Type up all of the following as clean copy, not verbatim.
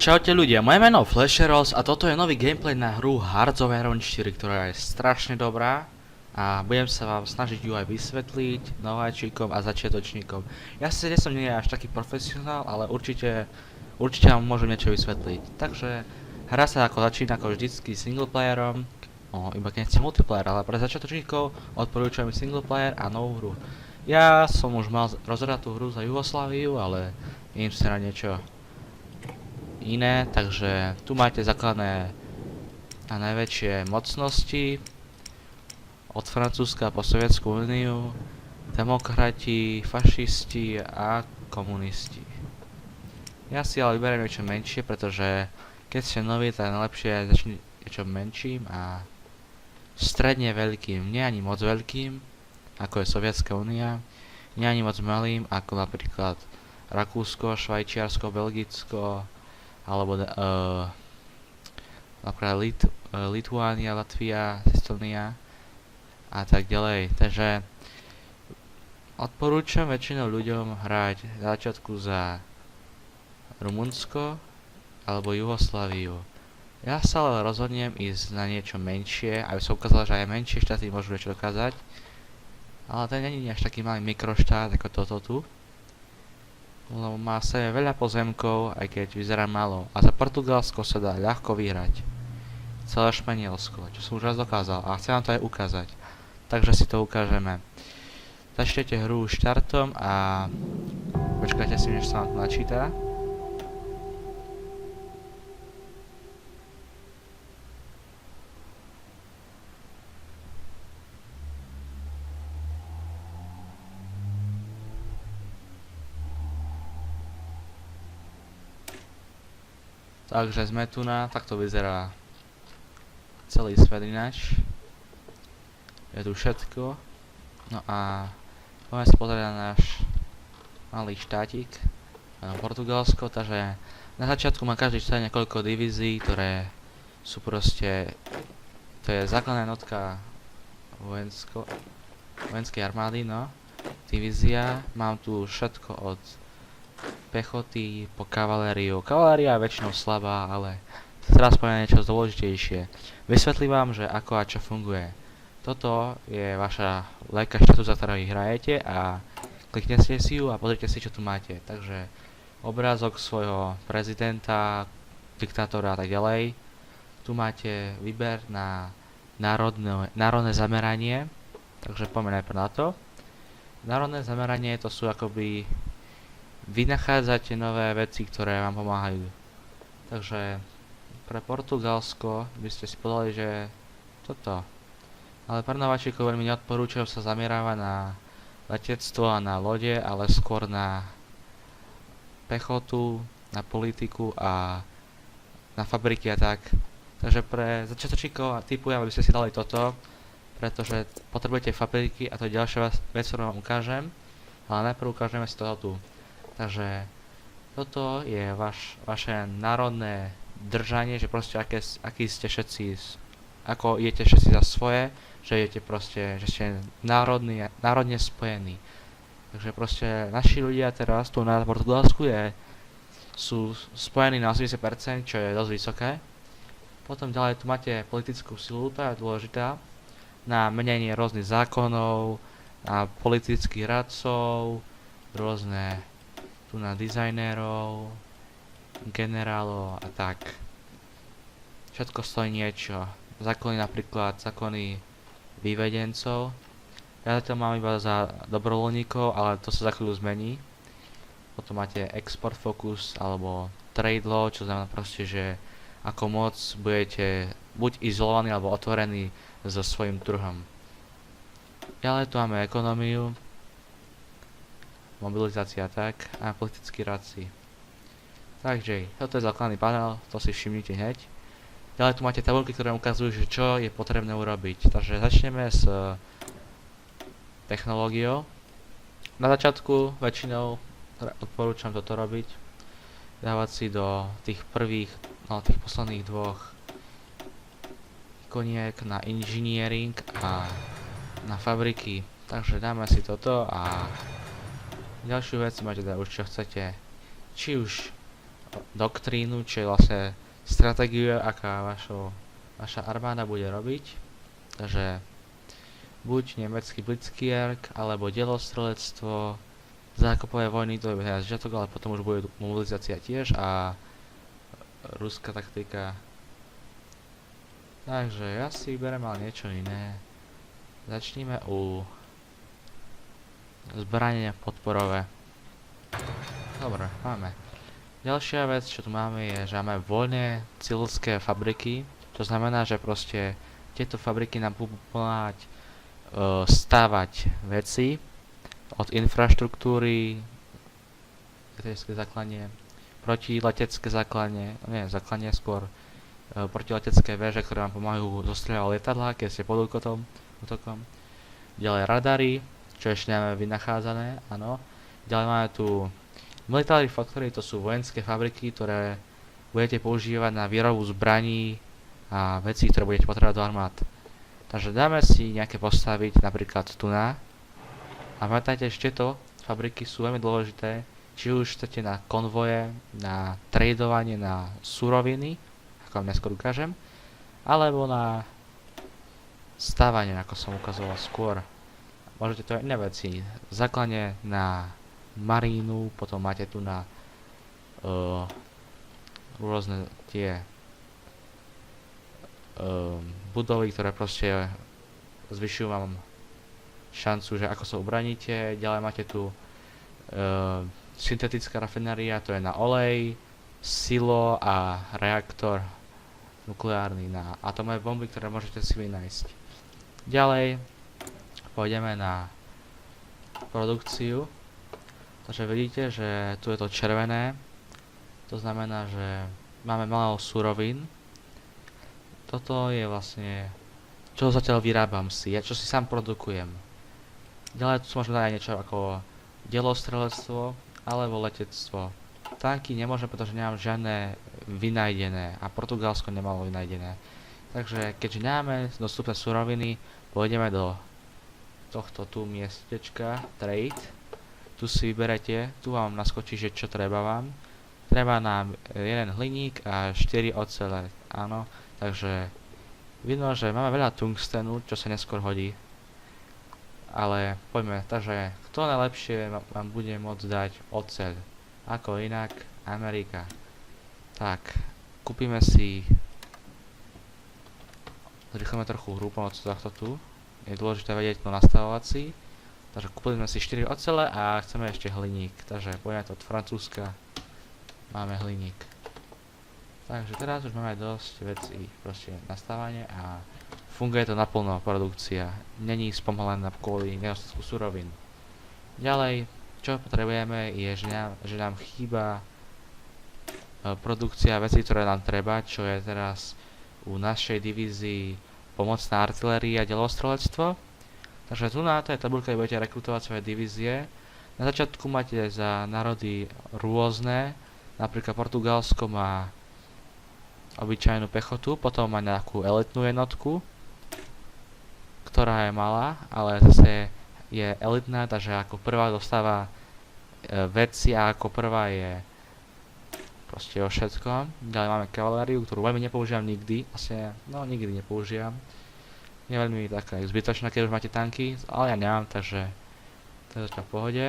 Čaute ľudia, moje meno je Flasheros a toto je nový gameplay na hru Hearts of Iron 4, ktorá je strašne dobrá a budem sa vám snažiť ju aj vysvetliť nováčikom a začiatočníkom. Ja si nie som nie až taký profesionál, ale určite vám môžem niečo vysvetliť. Takže hra sa ako začína ako vždycky singleplayerom, iba keď nechci multiplayer, ale pre začiatočníkov odporúčam singleplayer a novú hru. Ja som už mal rozhrať tú hru za Jugosláviu, ale idem si na niečo iné, takže tu máte základné a najväčšie mocnosti od Francúzska po Sovietsku úniu, demokrati, fašisti a komunisti. Ja si ale vyberiem niečo menšie, pretože keď ste noví, tak najlepšie začne niečo menším a stredne veľkým, nie ani moc veľkým, ako je Sovietská únia, nie ani moc malým, ako napríklad Rakúsko, Švajčiarsko, Belgicko, alebo napríklad Litvánia, Latvia, Estónia a tak ďalej. Takže odporúčam väčšinou ľuďom hrať na začiatku za Rumunsko alebo Jugosláviu. Ja sa ale rozhodnem ísť na niečo menšie, aby som ukázal, že aj menšie štáty môžu niečo dokázať. Ale ten nie je až taký malý mikroštát ako toto tu. Lebo má v sebe veľa pozemkov, aj keď vyzerá malo. A za Portugalsko sa dá ľahko vyhrať. Celé Španielsko, čo som už raz dokázal. A chcem vám to aj ukázať. Takže si to ukážeme. Začnete hru štartom a počkajte si, než sa vám to načíta. Takže sme tu takto vyzerá celý svet ináč. Je tu všetko. No a poďme sa pozrieť na náš malý štátik, Portugalsko, takže na začiatku má každý štát niekoľko divízií, ktoré sú proste, to je základná jednotka vojenskej armády, no. Divízia, mám tu všetko od pechoty po kavalériu. Kavaléria je väčšinou slabá, ale teraz poviem niečo dôležitejšie. Vysvetlím vám, že ako a čo funguje. Toto je vaša lajka štátu, za ktorou hrajete a kliknete si ju a pozrite si, čo tu máte. Takže obrázok svojho prezidenta, diktátora a tak ďalej. Tu máte výber na národné zameranie. Takže poďme najprv na to. Národné zameranie to sú akoby vy nachádzate nové veci, ktoré vám pomáhajú. Takže pre Portugalsko by ste si povedali, že toto. Ale pre nováčikov veľmi neodporúčam sa zamerávať na letectvo a na lode, ale skôr na pechotu, na politiku a na fabriky a tak. Takže pre začiatočníkov typujem, aby ste si dali toto, pretože potrebujete fabriky a to je ďalšia vec, ktorú vám ukážem. Ale najprv ukážeme si toto tu. Takže toto je vaše národné držanie, že proste aký ste všetci, ako idete všetci za svoje, že idete proste, že ste národne spojení. Takže proste naši ľudia teraz tu na Portugalsku sú spojení na 80%, čo je dosť vysoké. Potom ďalej tu máte politickú silu, tá je dôležitá, na menenie rôznych zákonov, na politických radcov, rôzne tu na dizajnérov, generálov a tak. Všetko stojí niečo. Zákony napríklad, zákony vývedencov. Ja to mám iba za dobrovoľníkov, ale to sa za chvíľu zmení. Potom máte export focus alebo trade law, čo znamená proste, že ako moc budete buď izolovaní alebo otvorení so svojím trhom. Ďalej tu máme ekonómiu, mobilizácia tak a politickí radci. Takže toto je základný panel, to si všimnite hneď. Ďalej tu máte tabulky, ktoré ukazujú, že čo je potrebné urobiť. Takže začneme s technológiou. Na začiatku väčšinou odporúčam toto robiť. Dávať si do tých tých posledných dvoch ikoniek na engineering a na fabriky. Takže dáme si toto a ďalšiu vec máte teda už čo chcete. Či už doktrínu, čo je vlastne stratégia, aká vaša armáda bude robiť. Takže buď nemecký Blitzkrieg, alebo delostrelectvo, zákopové vojny, to je začiatok, ale potom už bude mobilizácia tiež a ruská taktika. Takže ja si berem ale niečo iné. Začníme u zbrania podporové. Dobre, máme. Ďalšia vec, čo tu máme, je, že máme voľné cieľské fabriky. To znamená, že proste tieto fabriky nám budú pomáhať stávať veci od infraštruktúry, letecké základne, protiletecké základne, nie základne, skôr protiletecké väže, ktoré vám pomáhajú zostrieľovať lietadlá, keď ste pod útokom. Ďalej radary, čo ešte nemáme vynachádzané, áno. Ďalej máme tu military factory, to sú vojenské fabriky, ktoré budete používať na výrobu zbraní a vecí, ktoré budete potrebovať do armád. Takže dáme si nejaké postaviť, napríklad tu na. A pamätajte, že tieto fabriky sú veľmi dôležité, či už chcete na konvoje, na tradovanie, na suroviny, ako vám neskôr ukážem, alebo na stávanie, ako som ukazoval skôr. Môžete to aj iné veci. Základne na marínu, potom máte tu na rôzne tie budovy, ktoré proste zvyšujú vám šancu, že ako sa ubraníte. Ďalej máte tu syntetická rafinéria, to je na olej, silo a reaktor nukleárny na atomové bomby, ktoré môžete si vynájsť. Ďalej pôjdeme na produkciu. Takže vidíte, že tu je to červené. To znamená, že máme málo surovín. Toto je vlastne, čo zatiaľ vyrábam si, čo si sám produkujem. Ďalej tu môžeme dať aj niečo ako delostrelectvo alebo letectvo. Tanky nemôžem, pretože nemám žiadne vynajdené a Portugalsko nemalo vynajdené. Takže keďže nemáme dostupné suroviny, pôjdeme do tohto tu miestečka Trade. Tu si vyberete, tu vám naskočí, že čo treba vám. Treba nám 1 hliník a 4 ocele, áno. Takže vidno, že máme veľa tungstenu, čo sa neskôr hodí. Ale poďme, takže kto najlepšie vám bude môcť dať oceľ? Ako inak Amerika. Tak, kúpime si, zrýchlime trochu hru pomocou tohto tu. Je dôležité vedieť to nastavovací. Takže kúpili sme si 4 ocele a chceme ešte hliník. Takže poďme to od Francúzska. Máme hliník. Takže teraz už máme dosť vecí proste nastávanie a funguje to naplno produkcia. Není spomalená kvôli nedostatku surovín. Ďalej, čo potrebujeme je, že nám chýba produkcia vecí, ktoré nám treba, čo je teraz u našej divízii pomocná artiléria a delostrelectvo. Takže tu na tej tabuľke budete rekrutovať svoje divízie. Na začiatku máte za národy rôzne, napríklad Portugalsko má obyčajnú pechotu, potom má nejakú elitnú jednotku, ktorá je malá, ale zase je elitná, takže ako prvá dostáva veci a ako prvá je proste o všetkom. Ďalej máme kavalériu, ktorú veľmi nepoužívam nikdy, vlastne, no nikdy nepoužívam. Je veľmi taká zbytočná, keď už máte tanky, ale ja nemám, takže to je v pohode.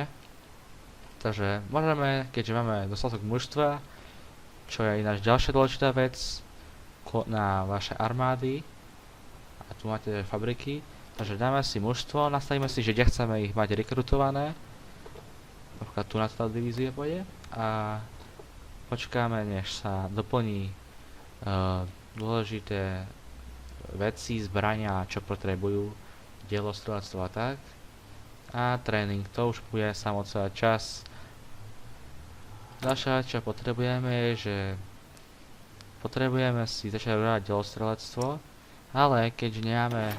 Takže môžeme, keďže máme dostatok mužstva, čo je ináč ďalšia dôležitá vec na vaše armády, a tu máte fabriky, takže dáme si mužstvo, nastavíme si, že kde chceme ich mať rekrutované, napríklad tu na tá divízie pôjde, a počkáme, než sa doplní dôležité veci, zbrania, čo potrebujú, delostrelectvo a tak. A tréning, to už bude samotný čas. Ďalšia, čo potrebujeme je, že potrebujeme si začať vyrábať delostrelectvo, ale keďže nemáme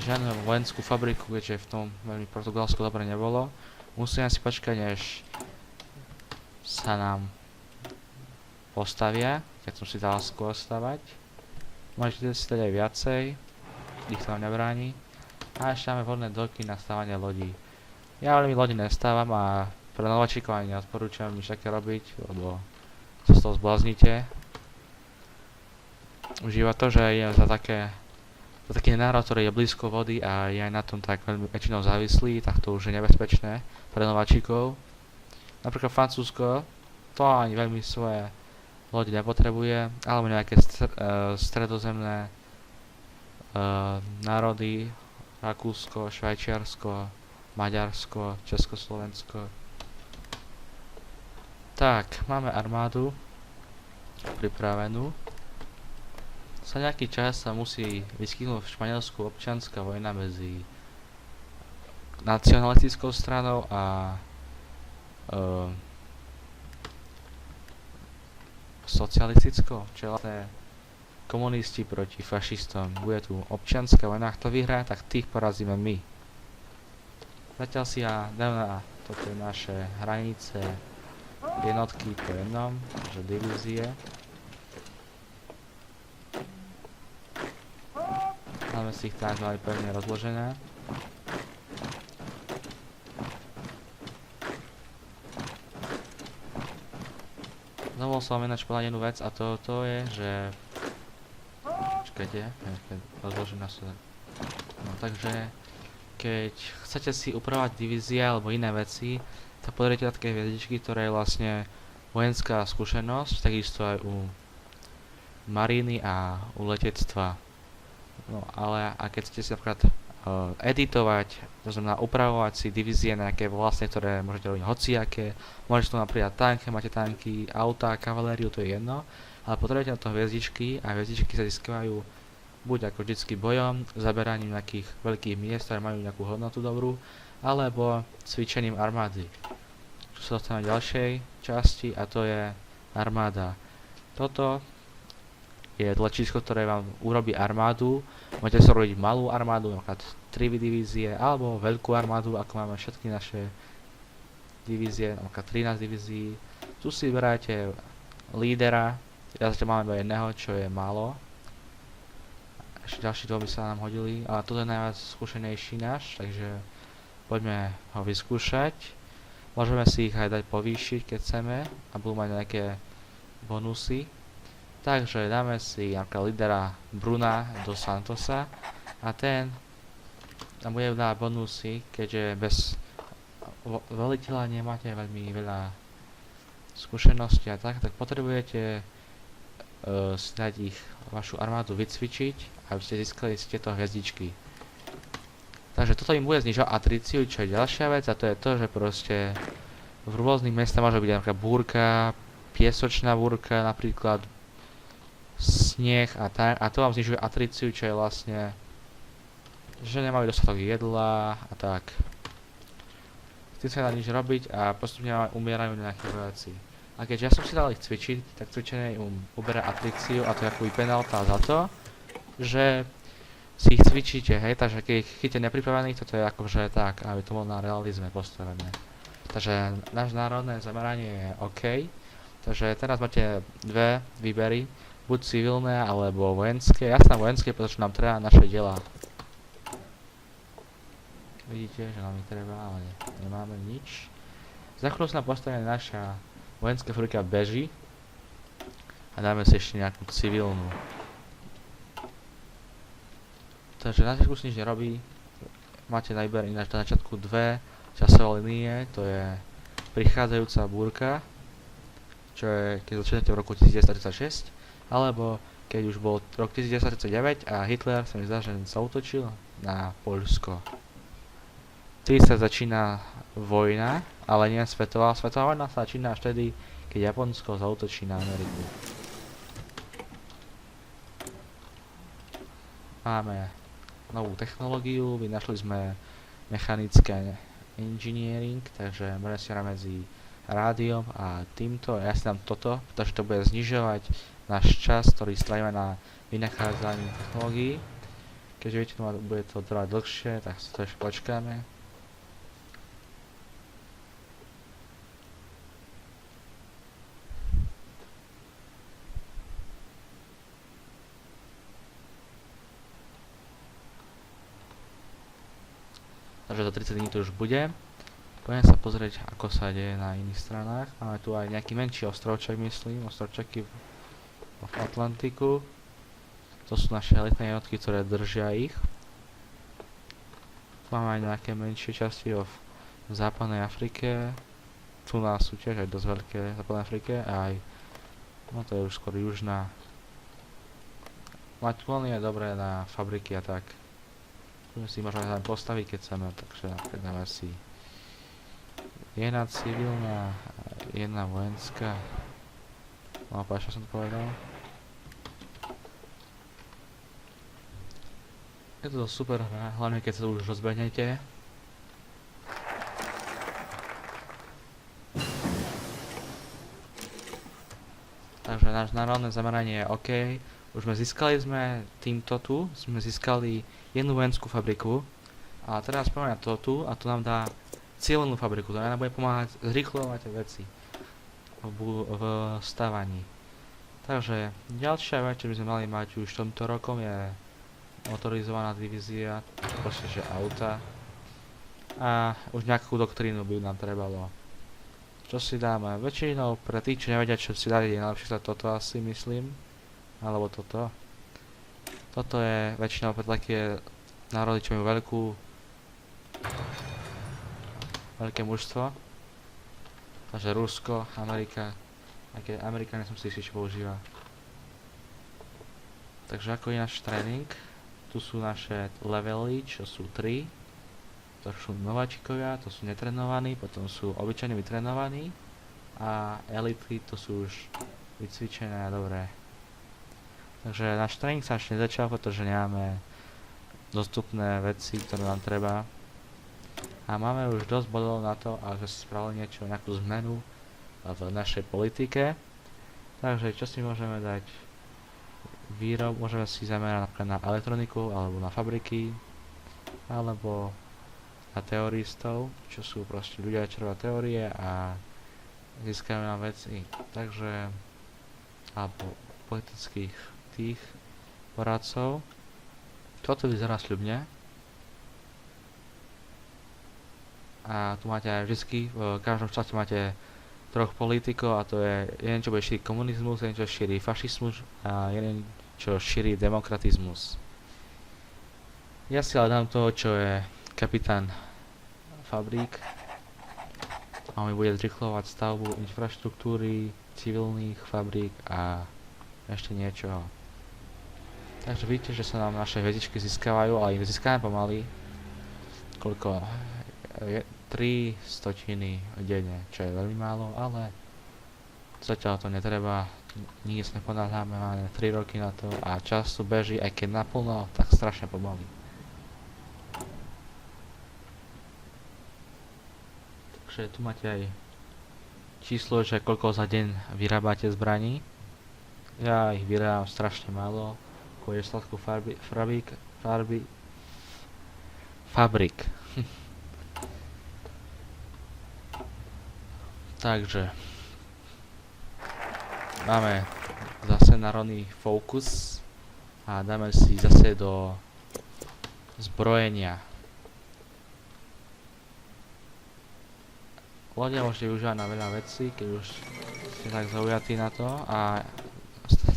žiadnu vojenskú fabriku, keďže v tom veľmi Portugalsku dobre nebolo, musíme si počkať, než sa nám postavia, keď som si dal skôr stavať. Môžete si dať aj viacej, ich tam nebráni. A ešte máme voľné doky na stávanie lodí. Ja veľmi lodi nestávam a pre nováčikov ani neodporúčam nič také robiť, lebo sa z toho zbláznite. Užíva to, že je za taký národ, ktorý je blízko vody a je aj na tom tak veľmi väčšinou závislý, tak to už je nebezpečné pre nováčikov. Napríklad Francúzsko, to ani veľmi svoje lode nepotrebuje, alebo nejaké stredozemné národy, Rakúsko, Švajčiarsko, Maďarsko, Československo. Tak, máme armádu pripravenú. Za nejaký čas sa musí vyskytnúť v Španielsku občianska vojna medzi nacionalistickou stranou a socialistickou, čo je vlastne komunisti proti fašistom. Bude tu občianska vojna, ak to vyhrá, tak tých porazíme my. Zatiaľ si ja dám na toto naše hranice jednotky po jednom, že divízie. Máme si ich tak aj pevne rozložené. Znovu som ináč povedať jednu vec a to je, že... Počkajte, rozložím na sebe. No takže, keď chcete si upravovať divízie alebo iné veci, tak pozrite na také hviezdičky, ktoré je vlastne vojenská skúsenosť, takisto aj u maríny a u letectva. No ale a keď chcete si napríklad editovať, to znamená upravovať si divízie nejaké vlastne, ktoré môžete robiť hociaké, môžete tu napríklad tanky, máte tanky, auta, kavalériu, to je jedno, ale potrebujete na to hviezdičky a hviezdičky sa získavajú buď ako vždycky bojom, zaberaním nejakých veľkých miest, ktoré majú nejakú hodnotu dobrú, alebo cvičením armády. Čo sa dostane v ďalšej časti a to je armáda. Toto je tlačítko, ktoré vám urobí armádu. Môžete sa robiť malú armádu, napríklad 3 divízie, alebo veľkú armádu, ako máme všetky naše divízie, napríklad 13 divízií. Tu si vyberáte lídera, ja zatiaľ máme iba jedného, čo je málo. Ešte ďalší dva by sa nám hodili, ale toto je najviac skúšenejší náš, takže poďme ho vyskúšať. Môžeme si ich aj dať povýšiť, keď chceme, a budú mať nejaké bonusy. Takže dáme si napríklad lídera Bruna do Santosa a ten nám bude dávať bonusy, keďže bez veliteľa nemáte veľmi veľa skúseností a tak potrebujete si dať ich vašu armádu vycvičiť, aby ste získali si tieto hviezdičky. Takže toto im bude znižovať atriciu, čo je ďalšia vec, a to je to, že proste v rôznych mestách môže byť napríklad búrka, piesočná búrka, napríklad sneh a tak, a to vám znižuje atriciu, čo je vlastne, že nemajú dostatok jedla a tak. S tým sa nedá nič robiť a postupne umierajú nejaké vojaci. A keďže ja som si dal ich cvičiť, tak cvičenie uberá atriciu a to je akoby penálta za to, že si ich cvičíte, hej, takže keď ich chytíte nepripravených, toto je akože tak, aby to bolo na realizme postavené. Takže náš národné zameranie je OK, takže teraz máte dve výbery, buď civilné alebo vojenské. Ja som vojenské, pretože nám treba naše diela. Vidíte, že nám ich treba, ale nemáme nič. Za chvíľu sa nám postavené naša vojenská fabrika beží a dáme si ešte nejakú civilnú. Takže na začiatku si nič nerobí. Máte na výber ináč na začiatku dve časové linie, to je prichádzajúca búrka, čo je keď začnete v roku 1936, alebo keď už bol rok 1939 a Hitler sa mi zdá, že sa útočil na Poľsko. Vtedy sa začína vojna, ale nie svetová. Svetová vojna sa začína až vtedy, keď Japonsko zaútočí na Ameriku. Máme novú technológiu, vynašli sme mechanické engineering, takže meracia medzi rádiom a týmto. Ja si dám toto, pretože to bude znižovať náš čas, ktorý strávime na vynachádzaní technológií. Keďže viete, bude to trvať dlhšie, tak si to ešte počkáme. Takže za 30 dní to už bude. Poďme sa pozrieť, ako sa deje na iných stranách. Máme tu aj nejaký menší ostrovček, myslím, ostrovčeky v Atlantiku. To sú naše elitné jednotky, ktoré držia ich. Tu máme aj nejaké menšie časti v západnej Afrike. Tu nás sú tiež aj dosť veľké v západnej Afrike. Aj, no to je už skôr južná. Mať kolónie je dobré na fabriky a tak. Tu si môžeme tam postaviť, keď chceme, takže napríklad dáme si jedna civilná, jedna vojenská. No páč, čo som to povedal. Je to super hra, hlavne keď sa už rozbehnete. Takže náš národné zameranie je OK. Už sme týmto tu, sme získali jednu vojenskú fabriku. A teraz poďme na to tu a to nám dá cieľnú fabriku, to nám bude pomáhať zrýchľovať veci v stávaní. Takže ďalšia vec, čo by sme mali mať už tomto rokom je motorizovaná divízia, proste že auta. A už nejakú doktrínu by nám trebalo. Čo si dáme? Väčšinou pre tých, čo nevedia, čo si dali, je najlepšie sa toto asi myslím. Alebo toto. Toto je väčšinou pre také národy, čo majú veľké mužstvo. Takže Rusko, Amerika. Aj keď Amerika nesom si istý, čo používa. Takže ako je náš tréning? Tu sú naše levely, čo sú 3. To sú nováčikovia, to sú netrenovaní, potom sú obyčajne vytrenovaní. A elity, to sú už vycvičené a dobré. Takže náš tréning sa ešte nezačal, pretože nemáme dostupné veci, ktoré nám treba. A máme už dosť bodov na to, aby sme si spravili nejakú zmenu v našej politike. Takže čo si môžeme dať? Môžeme si zamerať napríklad na elektroniku, alebo na fabriky, alebo na teoristov, čo sú proste ľudia, čo robia teórie a získajú nám veci. Takže, alebo politických tých poradcov. Toto vyzerá sľubne. A tu máte aj vždycky, v každom štáte máte 3 politikov a to je jeden, čo bude šíriť komunizmus, jeden, čo šíri fašizmus a jeden, čo šíri demokratizmus. Ja si ale dám toho, čo je kapitán fabrík a on mi bude zrýchľovať stavbu infraštruktúry, civilných fabrík a ešte niečoho. Takže vidíte, že sa nám naše hviezdičky získavajú, ale ich získame pomaly. Koľko? 300 denne, čo je veľmi málo, ale zatiaľ to netreba. Nikde sa neponáhľame, máme 3 roky na to a čas tu beží, aj keď naplno, tak strašne pomaly. Takže tu máte aj číslo, že koľko za deň vyrábate zbraní. Ja ich vyrábam strašne málo, kvôli sladkú fabrik. Takže máme zase národný fokus a dáme si zase do zbrojenia. Lode môžete využívať na veľa vecí, keď už ste tak zaujatí na to a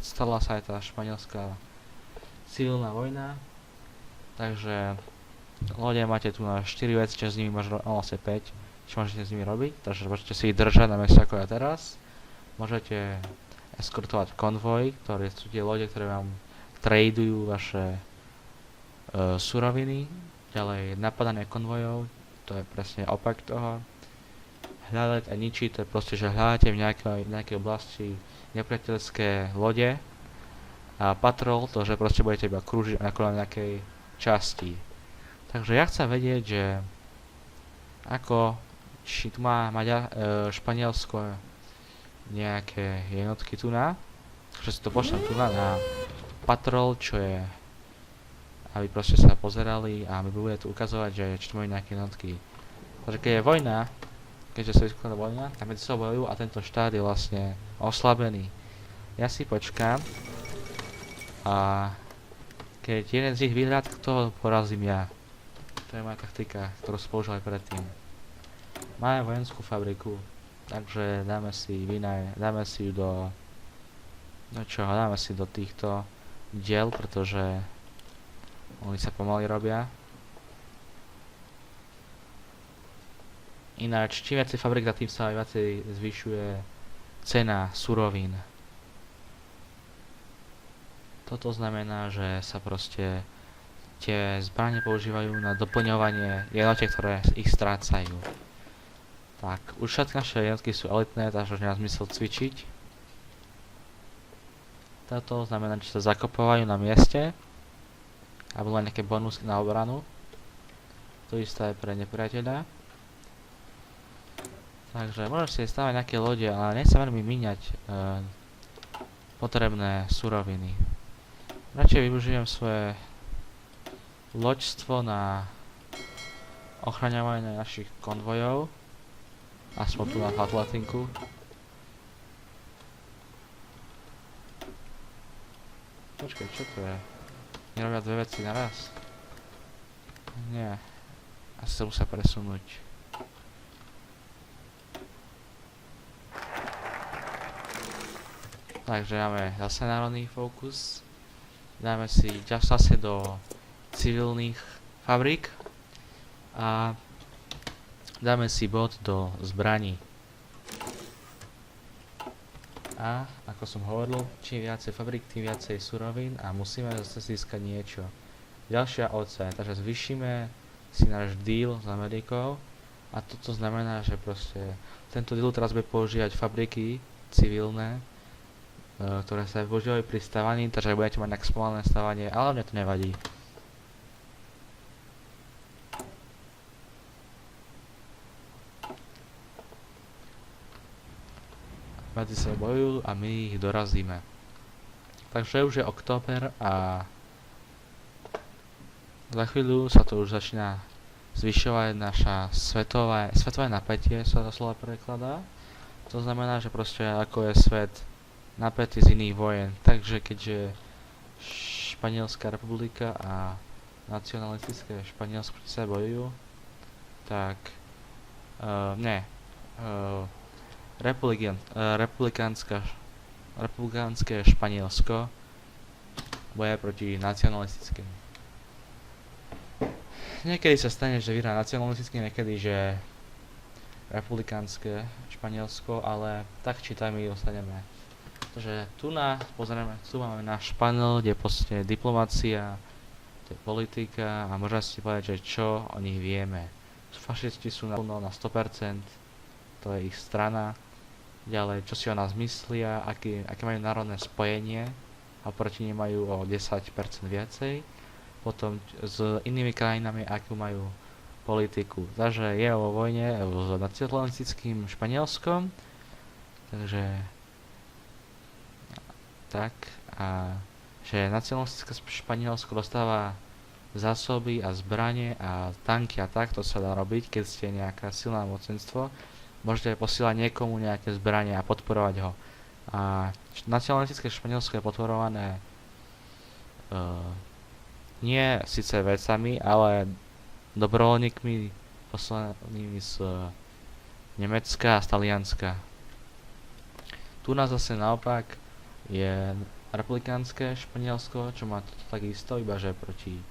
stala sa aj tá španielská civilná vojna. Takže lode máte tu na 4 veci, čo s nimi môžete, vlastne 5, čo môžete s nimi robiť, takže môžete si ich držať na mieste ako ja teraz. Môžete eskortovať konvoj, ktoré sú tie lode, ktoré vám tradujú vaše suroviny. Ďalej napadanie konvojov, to je presne opak toho. Hľadať a ničiť, to je proste, že hľadáte v nejakej oblasti nepriateľské lode. A patrol, to, že proste budete iba krúžiť okolo nejakej časti. Takže ja chcem vedieť, že ako či tu má Španielsko nejaké jednotky tu na, takže si to pošlem tu na patrol, čo je, aby proste sa pozerali a my bude tu ukazovať, že či tu majú nejaké jednotky. Takže keď je vojna, keďže sa vyskladá vojna, tak medzi sebou bojujú a tento štát je vlastne oslabený. Ja si počkám a keď jeden z nich vyhrá, tak toho porazím ja. To je moja taktika, ktorú som použil aj predtým. Máme vojenskú fabriku, takže dáme si ju do... No čo, dáme si do týchto diel, pretože oni sa pomaly robia. Ináč, čím viacej fabrik, tým sa aj viacej zvyšuje cena surovín. Toto znamená, že sa proste tie zbrane používajú na doplňovanie jednotiek, ktoré ich strácajú. Tak, už všetky naše jednotky sú elitné, takže už nemá zmysel cvičiť. Toto znamená, že sa zakopovajú na mieste, aby len nejaké bonusy na obranu. To isté aj pre nepriateľa. Takže môžem si stavať nejaké lode, ale nechcem veľmi míňať potrebné suroviny. Radšej využijem svoje loďstvo na ochraňovanie našich konvojov. Aspoň tu na Atlatinku. Počkaj, čo to je? Nerobia dve veci naraz? Nie. Asi sa musia presunúť. Takže máme zase národný fokus. Dáme si zase do civilných fabrík. A dáme si bod do zbraní. A ako som hovoril, čím viacej fabrík, tým viacej surovín a musíme zase získať niečo. Ďalšia oceň, takže zvýšime si náš deal s Amerikou a toto znamená, že proste tento deal teraz bude používať fabriky civilné, ktoré sa používajú pri stavaní, takže budete mať nejak spomalené stavanie, ale mne to nevadí. Medzi sa bojujú a my ich dorazíme. Takže už je október a za chvíľu sa to už začína zvyšovať naša svetové napätie, sa to slovo prekladá. To znamená, že proste ako je svet napätý z iných vojen. Takže keďže Španielská republika a nacionalistické Španielsko sa bojujú, tak republikánske Španielsko boje proti nacionalistickým. Niekedy sa stane, že vyhrá nacionalistické, niekedy, že republikánske Španielsko, ale tak či tak my dostaneme. Takže tu máme náš panel, kde je diplomácia, to je politika a môžeme si povedať, že čo o nich vieme. Fašisti sú na 100%, to je ich strana. Ďalej, čo si o nás myslia, aké majú národné spojenie a proti nim majú o 10% viacej. Potom s inými krajinami, akú majú politiku. Takže je vo vojne s nacionalistickým Španielskom. Takže tak a že nacionalistické Španielsko dostáva zásoby a zbranie a tanky a tak, to sa dá robiť, keď ste nejaká silná mocenstvo. Môžete posielať niekomu nejaké zbranie a podporovať ho. A nacionalistické Španielsko je podporované nie síce vecami, ale dobrovoľníkmi poslanými z Nemecka a z Talianska. Tu nás zase naopak je republikánske Španielsko, čo má toto takisto, iba že proti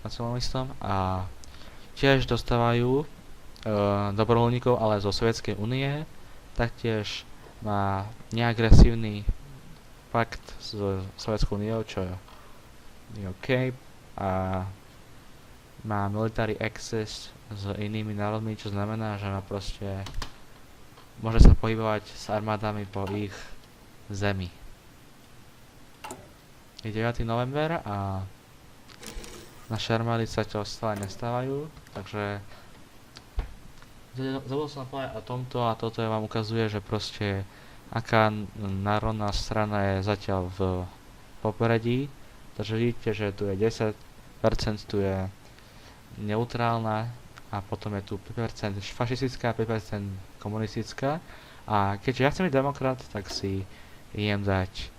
nacionalistom a tiež dostávajú dobrovoľníkov, ale zo Sovietskej únie. Taktiež má neagresívny pakt s Sovietskou úniou, čo je OK, a má military access s inými národmi, čo znamená, že má proste môže sa pohybovať s armádami po ich zemi. Je 9. november a naše armády sa čo stále nestávajú, takže zabudol som povedať o tomto a toto vám ukazuje, že proste aká národná strana je zatiaľ v popredí. Takže vidíte, že tu je 10%, tu je neutrálna a potom je tu 5% fašistická, 5% komunistická. A keďže ja chcem byť demokrat, tak si idem dať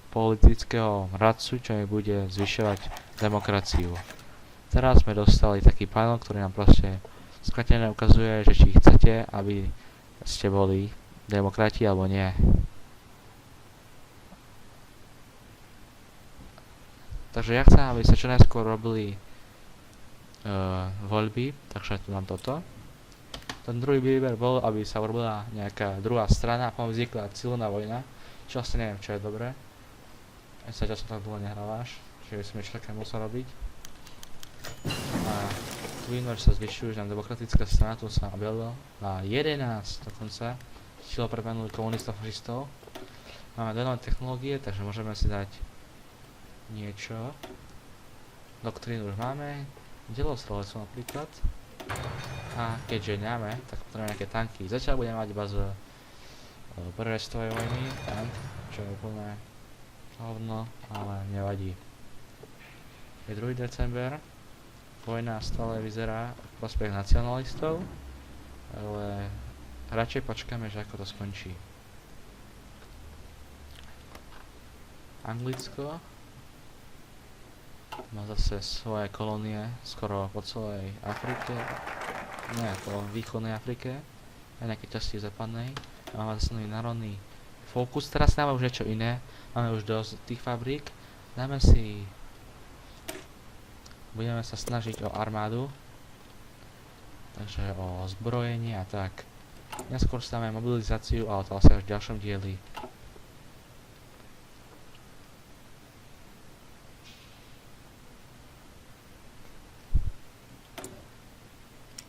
politického radcu, čo mi bude zvyšovať demokraciu. Teraz sme dostali taký panel, ktorý nám proste skrátené ukazuje, že či chcete, aby ste boli demokrati alebo nie. Takže ja chcem, aby sa čo najskôr robili voľby, takže tu mám toto. Ten druhý výber bol, aby sa urobila nejaká druhá strana a potom vznikla civilná vojna, čo asi neviem, čo je dobré. Aj sa časom tak dlho nehrávaš, čiže by som niečo také musel robiť. A tu vidno, že sa zvyšujú, že nám demokratická strana tu sa objavila na 11 dokonca. Chtelo premenúť komunistov, fašistov. Máme dve nové technológie, takže môžeme si dať niečo. Doktrínu už máme. Delostrelectvo napríklad. A keďže nemáme, tak potrebujeme nejaké tanky. Zatiaľ budeme mať iba z prvej svetovej vojny tank, čo je úplne hovno, ale nevadí. Je 2. december. Vojna stále vyzerá v prospech nacionalistov, ale radšej počkáme, že ako to skončí. Anglicko má zase svoje kolónie skoro po celej Afrike, nie, po východnej Afrike, aj nejaké časti západnej. A máme zase nový národný fokus. Teraz máme už niečo iné, máme už dosť tých fabrík. Budeme sa snažiť o armádu, takže o zbrojenie a tak. Neskôr stáme mobilizáciu, ale to asi až v ďalšom dieli.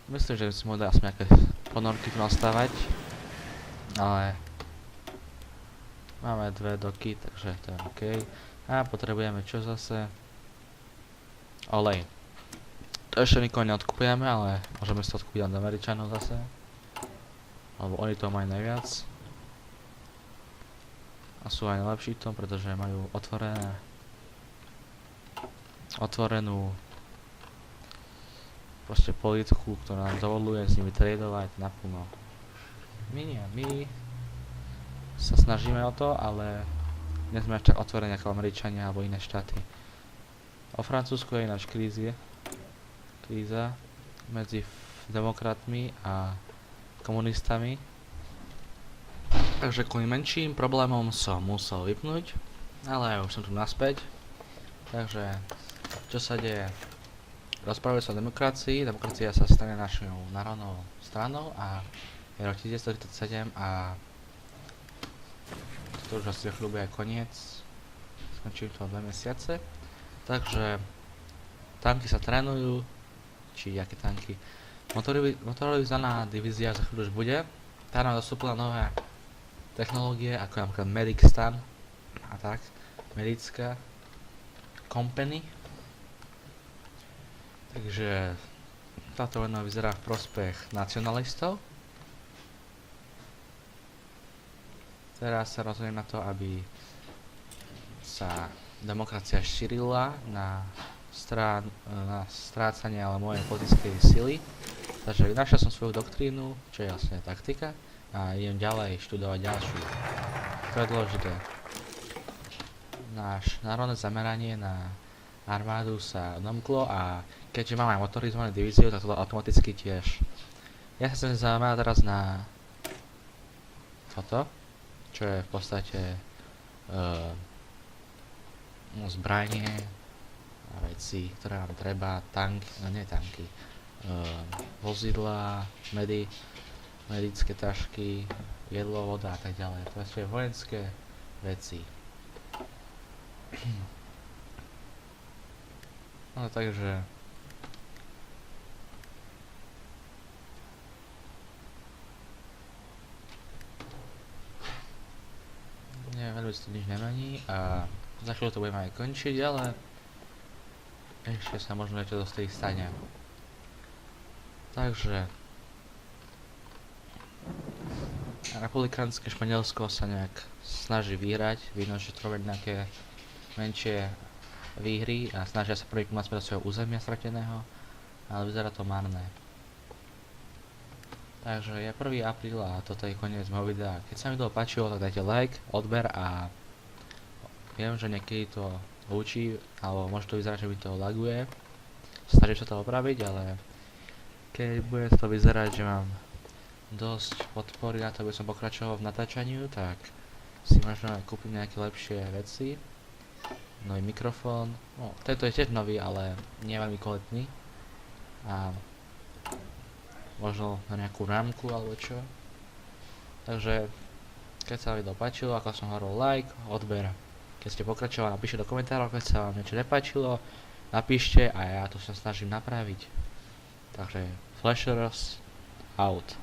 Myslím, že by si mohli asi nejaké ponorky tu nastavať, ale máme dve doky, takže to je OK. A potrebujeme čo zase? Olej. To ešte nikoho neodkupujeme, ale môžeme si to odkúpiť od Američanov zase. Lebo oni to majú najviac. A sú aj najlepší v tom, pretože majú otvorenú proste politiku, ktorá nám dovoluje s nimi tradovať naplno. My sa snažíme o to, ale nie sme ešte otvorení ako Američania alebo iné štáty. O Francúzsku je ináč kríza medzi demokratmi a komunistami. Takže kvôli menším problémom som musel vypnúť, ale už som tu naspäť. Takže čo sa deje? Rozprávame sa o demokracii. Demokracia sa stane našou národnou stranou a je rok 1947 a to už asi chvíľu bude koniec. Skončím to 2 mesiace. Takže tanky sa trénujú. Či aké tanky? Motorizovaná divízia za chvíľu už bude. Tá nám dostupila nové technológie, ako napríklad Medic Stan a tak. Medická company. Takže táto vojna vyzerá v prospech nacionalistov. Teraz sa rozhodnem na to, aby sa demokracia šírila na strácanie ale mojej politickej sily. Takže vynašiel som svoju doktrínu, čo je vlastne taktika, a idem ďalej študovať ďalšiu. To je dôležité. Náš národné zameranie na armádu sa domklo a keďže mám aj motorizovanú divíziu, tak to automaticky tiež. Ja sa chcem zamerať teraz na toto, čo je v podstate zbranie a veci, ktoré nám treba, vozidla, medické tašky, jedlo, voda a tak ďalej. To sú vojenské veci. No takže veľmi si to nič nemení a za chvíľu to budeme aj končiť, ale ešte sa možno niečo do tej stane. Takže republikánske Španielsko sa nejak snaží vyhrať, vidno, že to robí nejaké menšie výhry a snažia sa prvý naspäť do svojho územia strateného, ale vyzerá to marné. Takže je 1. apríl a toto je koniec môjho videa. Keď sa mi to páčilo, tak dajte like, odber a viem, že niekedy to učí, alebo môže to vyzerať, že mi to laguje. Snažím sa to opraviť, ale Keď bude to vyzerať, že mám dosť podpory na to, aby som pokračoval v natáčaniu, tak si možno aj kúpim nejaké lepšie veci. Nový mikrofón, no tento je tiež nový, ale nie je veľmi kvalitný. A možno na nejakú rámku alebo čo. Takže keď sa vám video páčilo, ako som hovoril, like, odber. Keď ste pokračovali, napíšte do komentárov, keď sa vám niečo nepáčilo, napíšte a ja to sa snažím napraviť. Takže Flashers out.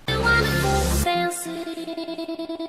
Fancy.